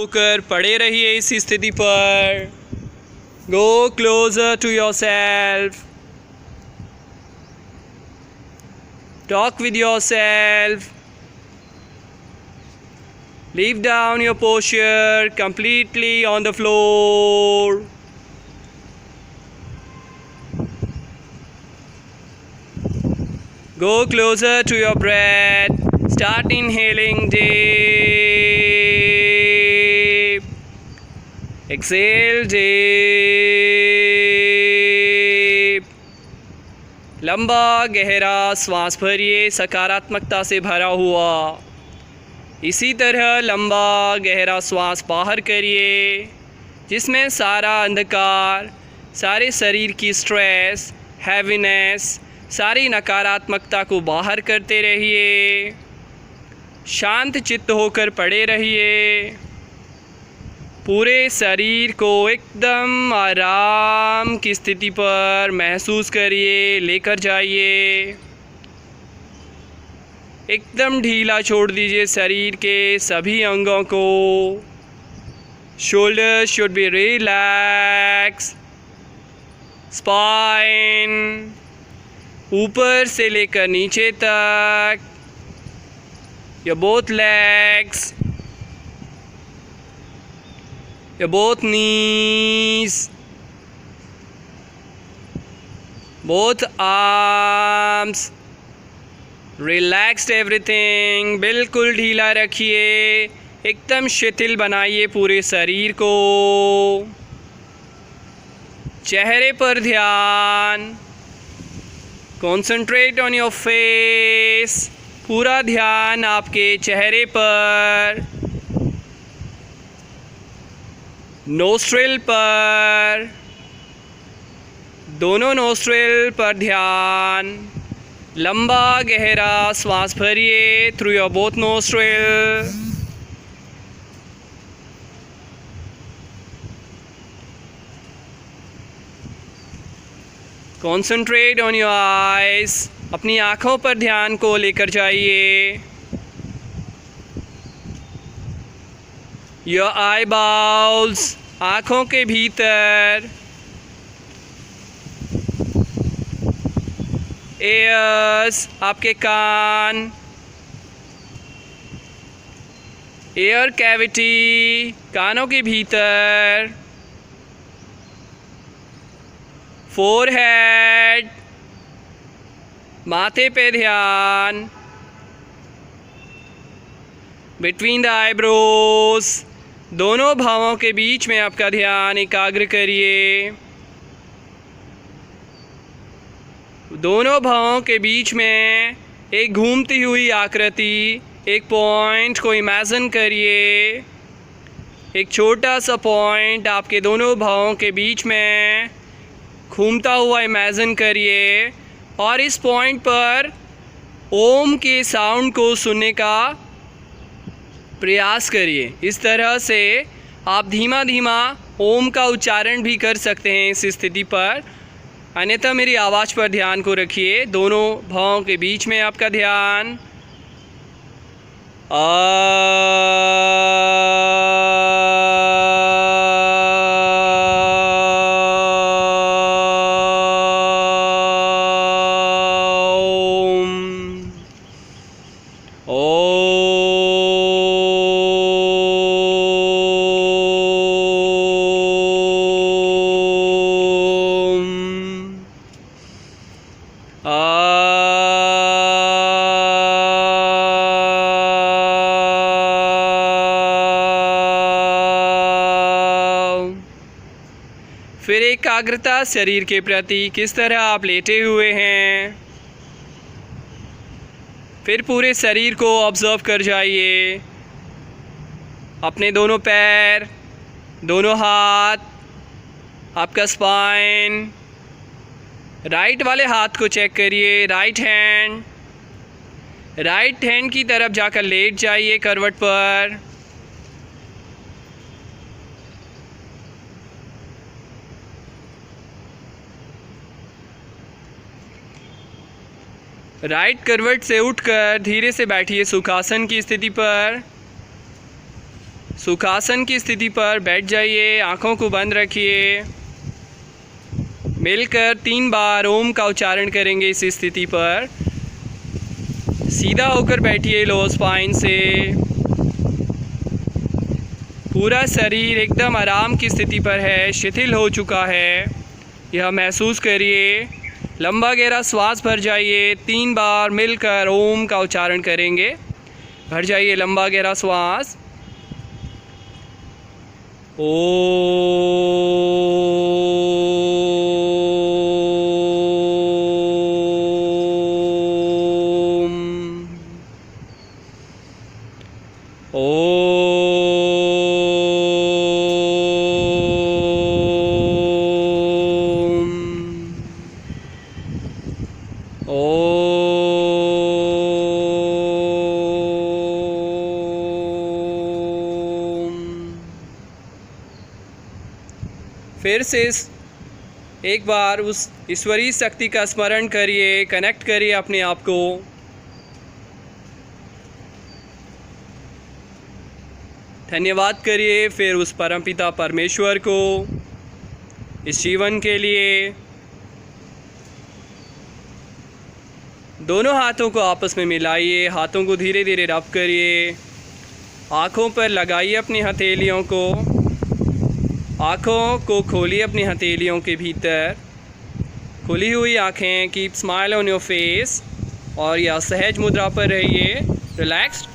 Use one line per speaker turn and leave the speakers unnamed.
होकर पड़े रहिए इस स्थिति पर। Go closer to yourself, talk with yourself, leave down your posture completely on the floor. Go closer to your breath. Start inhaling deep. Exhale deep. लंबा गहरा सांस भरिए, सकारात्मकता से भरा हुआ। इसी तरह लंबा गहरा श्वास बाहर करिए, जिसमें सारा अंधकार, सारे शरीर की स्ट्रेस, हैवीनेस, सारी नकारात्मकता को बाहर करते रहिए। शांत चित्त होकर पड़े रहिए। पूरे शरीर को एकदम आराम की स्थिति पर महसूस करिए, लेकर जाइए। एकदम ढीला छोड़ दीजिए शरीर के सभी अंगों को। Shoulders should be relax, spine ऊपर से लेकर नीचे तक, your both legs, your both knees, both arms, relaxed everything. बिल्कुल ढीला रखिए, एकदम शिथिल बनाइए पूरे शरीर को। चेहरे पर ध्यान, कॉन्सेंट्रेट ऑन योर फेस। पूरा ध्यान आपके चेहरे पर, नोस्ट्रिल पर, दोनों नोस्ट्रिल पर ध्यान। लंबा गहरा श्वास भरिए through your both nostril. Concentrate on your eyes. अपनी आँखों पर ध्यान को लेकर जाइए। योर आई बाउल्स, आँखों के भीतर। एयर्स, आपके कान। एयर कैविटी, कानों के भीतर। फोरहेड, माथे पे ध्यान। बिटवीन द आईब्रोज, दोनों भावों के बीच में आपका ध्यान एकाग्र करिए। दोनों भावों के बीच में एक घूमती हुई आकृति, एक पॉइंट को इमेजिन करिए। एक छोटा सा पॉइंट आपके दोनों भावों के बीच में घूमता हुआ इमेजिन करिए, और इस पॉइंट पर ओम के साउंड को सुनने का प्रयास करिए। इस तरह से आप धीमा धीमा ओम का उच्चारण भी कर सकते हैं इस स्थिति पर। अन्यथा मेरी आवाज़ पर ध्यान को रखिए। दोनों भावों के बीच में आपका ध्यान। फिर एकाग्रता शरीर के प्रति, किस तरह आप लेटे हुए हैं। फिर पूरे शरीर को ऑब्जर्व कर जाइए। अपने दोनों पैर, दोनों हाथ, आपका स्पाइन। राइट वाले हाथ को चेक करिए, राइट हैंड की तरफ जाकर लेट जाइए करवट पर। राइट करवट से उठकर धीरे से बैठिए सुखासन की स्थिति पर। सुखासन की स्थिति पर बैठ जाइए, आँखों को बंद रखिए। मिलकर 3 बार ओम का उच्चारण करेंगे इस स्थिति पर। सीधा होकर बैठिए लो स्पाइन से। पूरा शरीर एकदम आराम की स्थिति पर है, शिथिल हो चुका है, यह महसूस करिए। लंबा गहरा श्वास भर जाइए। 3 बार मिलकर ओम का उच्चारण करेंगे। भर जाइए लंबा गहरा श्वास। फिर से एक बार उस ईश्वरीय शक्ति का स्मरण करिए, कनेक्ट करिए अपने आप को। धन्यवाद करिए फिर उस परमपिता परमेश्वर को इस जीवन के लिए। दोनों हाथों को आपस में मिलाइए, हाथों को धीरे धीरे रब करिए। आँखों पर लगाइए अपनी हथेलियों को, आँखों को खोलिए अपनी हथेलियों के भीतर। खुली हुई आँखें, keep smile on your face और या सहज मुद्रा पर रहिए, रिलैक्स्ड।